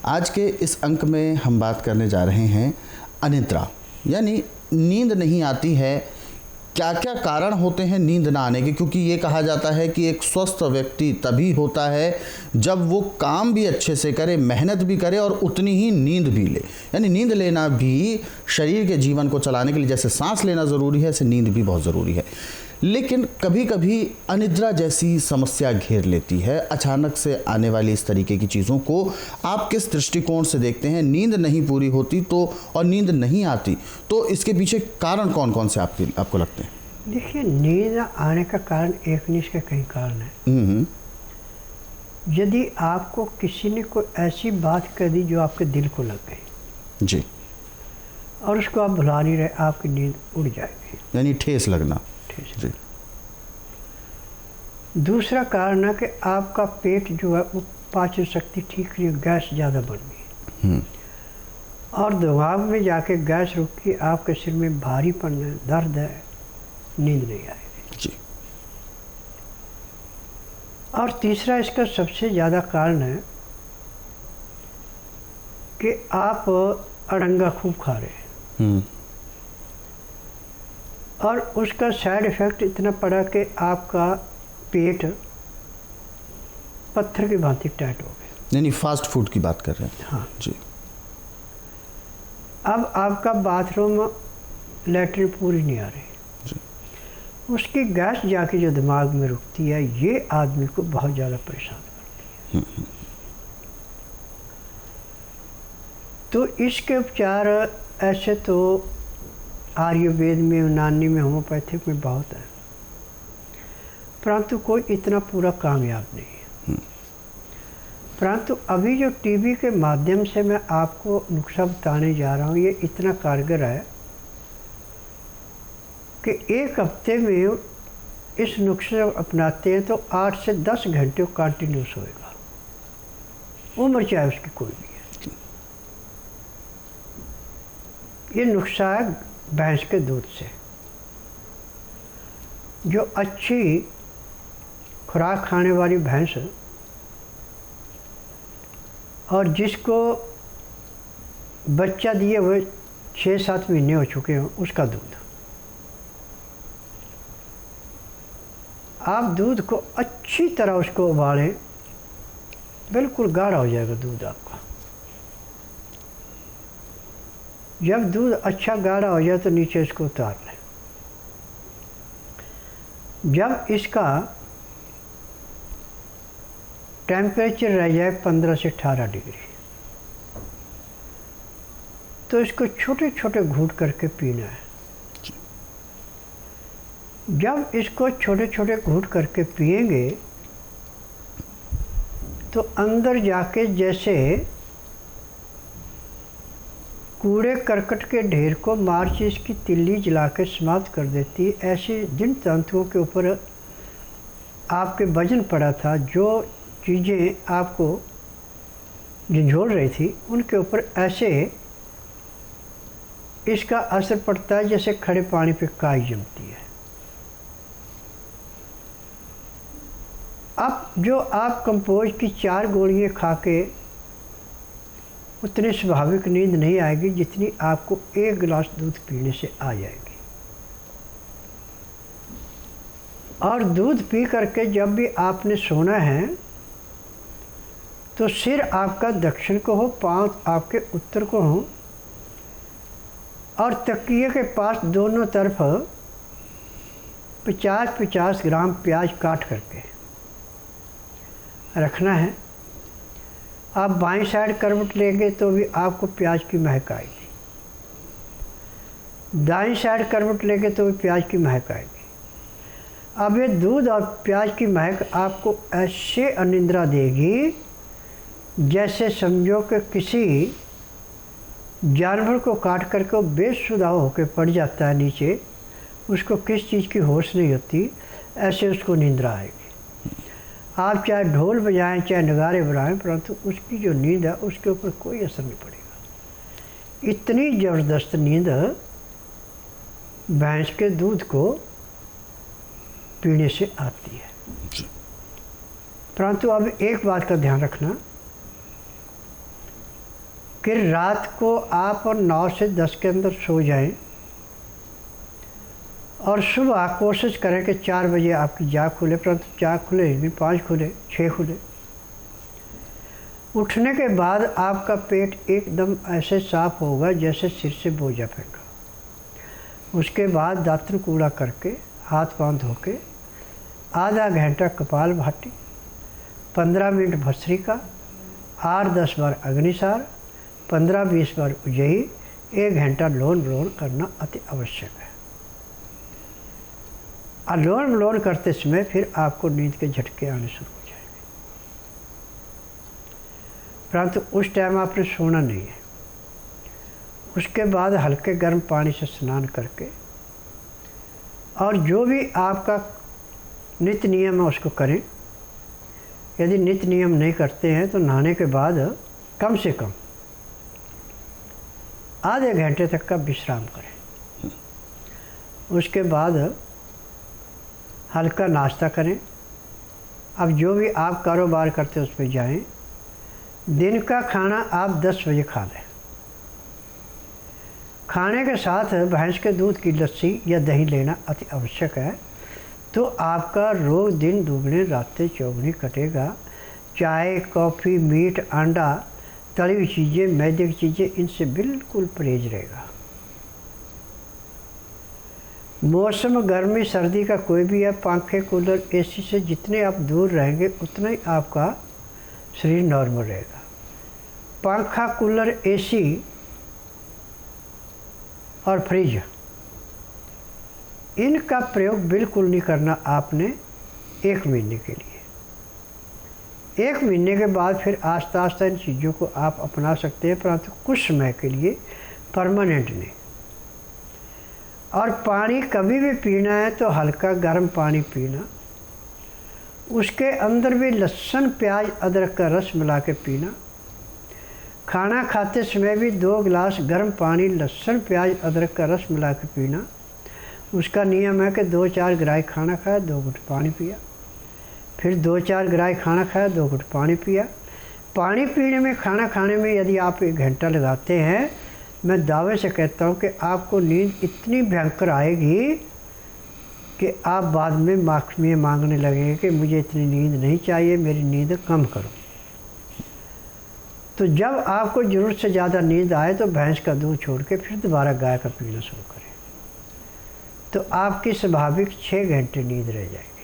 आज के इस अंक में हम बात करने जा रहे हैं अनिद्रा, यानी नींद नहीं आती है। क्या क्या कारण होते हैं नींद ना आने के, क्योंकि ये कहा जाता है कि एक स्वस्थ व्यक्ति तभी होता है जब वो काम भी अच्छे से करे, मेहनत भी करे और उतनी ही नींद भी ले। यानी नींद लेना भी शरीर के जीवन को चलाने के लिए जैसे सांस लेना ज़रूरी है, ऐसे नींद भी बहुत ज़रूरी है। लेकिन कभी कभी अनिद्रा जैसी समस्या घेर लेती है। अचानक से आने वाली इस तरीके की चीज़ों को आप किस दृष्टिकोण से देखते हैं? नींद नहीं पूरी होती तो और नींद नहीं आती तो इसके पीछे कारण कौन कौन से आपको लगते हैं? देखिए, नींद आने का कारण एक नहीं, इसके कई कारण हैं। यदि आपको किसी ने कोई ऐसी बात कह दी जो आपके दिल को लग गई जी, और उसको आप भुला नहीं रहे, आपकी नींद उड़ जाएगी, यानी ठेस लगना। जी। दूसरा कारण है कि आपका पेट जो है वो पाचन शक्ति ठीक नहीं, गैस ज़्यादा बन गई और दिमाग में जाके गैस रुक के आपके सिर में भारीपन है, दर्द है, नींद नहीं आएगी जी। और तीसरा इसका सबसे ज़्यादा कारण है कि आप अड़ंगा खूब खा रहे हैं और उसका साइड इफ़ेक्ट इतना पड़ा कि आपका पेट पत्थर की भांति टाइट हो गया। यानी फास्ट फूड की बात कर रहे हैं? हाँ जी। अब आपका बाथरूम लैट्रिन पूरी नहीं आ रही जी। उसकी गैस जाके जो दिमाग में रुकती है, ये आदमी को बहुत ज़्यादा परेशान करती है। तो इसके उपचार ऐसे तो आयुर्वेद में, यूनानी में, होम्योपैथिक में बहुत है, परंतु कोई इतना पूरा कामयाब नहीं है। परंतु अभी जो टीवी के माध्यम से मैं आपको नुस्खा बताने जा रहा हूँ, ये इतना कारगर है कि एक हफ्ते में इस नुस्खे को अपनाते हैं तो 8 से 10 घंटे कंटिन्यूस होएगा, उम्र चाहे उसकी कोई भी है। ये नुस्खा है भैंस के दूध से। जो अच्छी खुराक खाने वाली भैंस और जिसको बच्चा दिए हुए 6-7 महीने हो चुके हों, उसका दूध, आप दूध को अच्छी तरह उसको उबालें, बिल्कुल गाढ़ा हो जाएगा दूध आपका। जब दूध अच्छा गाढ़ा हो जाए तो नीचे इसको उतार लें। जब इसका टेम्परेचर रह जाए 15 से 18 डिग्री, तो इसको छोटे छोटे घूंट करके पीना है। जब इसको छोटे छोटे घूंट करके पिएंगे तो अंदर जाके जैसे कूड़े करकट के ढेर को माचिस की तिल्ली जला के समाप्त कर देती है, ऐसे जिन तंतुओं के ऊपर आपके वजन पड़ा था, जो चीज़ें आपको झंझोड़ रही थी, उनके ऊपर ऐसे इसका असर पड़ता है जैसे खड़े पानी पे काई जमती है। अब जो आप कंपोज की 4 गोलियां खा के उतनी स्वाभाविक नींद नहीं आएगी जितनी आपको 1 गिलास दूध पीने से आ जाएगी। और दूध पी करके जब भी आपने सोना है तो सिर आपका दक्षिण को हो, पांव आपके उत्तर को हो और तकिए के पास दोनों तरफ 50-50 ग्राम प्याज काट करके रखना है। आप बाईं साइड करवट लेंगे तो भी आपको प्याज की महक आएगी, दाईं साइड करवट लेंगे तो भी प्याज की महक आएगी। अब ये दूध और प्याज की महक आपको ऐसे अनिद्रा देगी जैसे समझो कि किसी जानवर को काट करके वो बेसुधा होकर पड़ जाता है नीचे, उसको किस चीज़ की होश नहीं होती, ऐसे उसको निंद्रा आएगी। आप चाहे ढोल बजाएं, चाहे नगारे बजाएं, परंतु उसकी जो नींद है उसके ऊपर कोई असर नहीं पड़ेगा। इतनी ज़बरदस्त नींद भैंस के दूध को पीने से आती है। परंतु अब एक बात का ध्यान रखना फिर रात को आप 9 से 10 के अंदर सो जाएं और सुबह कोशिश करें कि 4 बजे आपकी जाग खुले, परंतु जाग खुले नहीं, 5 खुले, 6 खुले। उठने के बाद आपका पेट एकदम ऐसे साफ होगा जैसे सिर से बोझा फेंका। उसके बाद दातुन कूड़ा करके हाथ पांव धो के आधा घंटा कपाल भाती, 15 मिनट भस्त्रिका, 8-10 बार अग्निसार, 15-20 बार उज्जयी, 1 घंटा लोन विलोन करना अति आवश्यक है। लोन विलोन करते समय फिर आपको नींद के झटके आने शुरू हो जाएंगे, परंतु उस टाइम आपने सोना नहीं है। उसके बाद हल्के गर्म पानी से स्नान करके और जो भी आपका नित्य नियम है उसको करें। यदि नित्य नियम नहीं करते हैं तो नहाने के बाद कम से कम आधे घंटे तक का विश्राम करें। उसके बाद हल्का नाश्ता करें। अब जो भी आप कारोबार करते हैं उस पर जाएं। दिन का खाना आप 10 बजे खा लें। खाने के साथ भैंस के दूध की लस्सी या दही लेना अति आवश्यक है, तो आपका रोज दिन दुगने रातें चौगुनी कटेगा। चाय, कॉफ़ी, मीट, अंडा, तली हुई चीज़ें, मैदे की चीज़ें, इनसे बिल्कुल परहेज रहेगा। मौसम गर्मी सर्दी का कोई भी है, पंखे, कूलर, एसी से जितने आप दूर रहेंगे उतना ही आपका शरीर नॉर्मल रहेगा। पंखा, कूलर, एसी और फ्रिज, इनका प्रयोग बिल्कुल नहीं करना आपने 1 महीने के लिए। 1 महीने के बाद फिर आस्ता आस्ता इन चीज़ों को आप अपना सकते हैं, परंतु कुछ समय के लिए, परमानेंट नहीं। और पानी कभी भी पीना है तो हल्का गर्म पानी पीना, उसके अंदर भी लहसुन, प्याज, अदरक का रस मिला के पीना। खाना खाते समय भी 2 गिलास गर्म पानी, लहसुन, प्याज, अदरक का रस मिला के पीना। उसका नियम है कि 2-4 गिराई खाना खाया, 2 घुट पानी पिया, फिर 2-4 गिराई खाना खाया, 2 घुट पानी पिया। पानी पीने में, खाना खाने में यदि आप 1 घंटा लगाते हैं, मैं दावे से कहता हूँ कि आपको नींद इतनी भयंकर आएगी कि आप बाद में माफ़ी मांगने लगेंगे कि मुझे इतनी नींद नहीं चाहिए, मेरी नींद कम करो। तो जब आपको ज़रूरत से ज़्यादा नींद आए तो भैंस का दूध छोड़ के फिर दोबारा गाय का पीना शुरू करें, तो आपकी स्वाभाविक 6 घंटे नींद रह जाएगी।